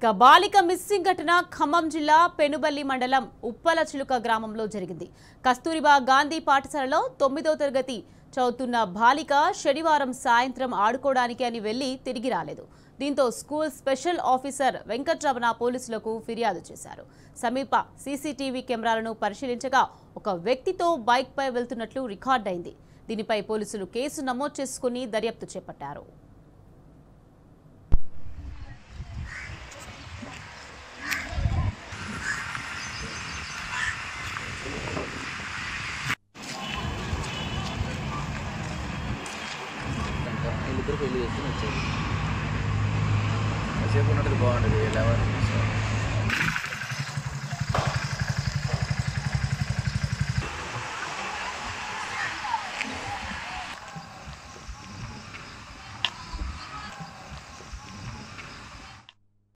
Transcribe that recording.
ఇక బాలిక మిస్సింగ్ ఘటన ఖమ్మం జిల్లా పెనుబల్లి మండలం ఉప్పలచిలుక గ్రామంలో జరిగింది. కస్తూరిబా గాంధీ పాఠశాలలో 9వ తరగతి చదువుతున్న బాలిక శనివారం సాయంత్రం ఆడుకోవడానికి అని వెళ్లి తిరిగి రాలేదు. దీంతో స్కూల్ స్పెషల్ ఆఫీసర్ వెంకట్రమణ పోలీసులకు ఫిర్యాదు చేశారు. సమీప సీసీటీవీ కెమెరాలను పరిశీలించగా ఒక వ్యక్తితో బైక్ పై వెళ్తున్నట్లు రికార్డైంది. దీనిపై పోలీసులు కేసు నమోదు చేసుకుని దర్యాప్తు చేపట్టారు. పెళ్లి చేసుకుని వచ్చేది కాసేపు ఉన్నట్టు బాగుండేది.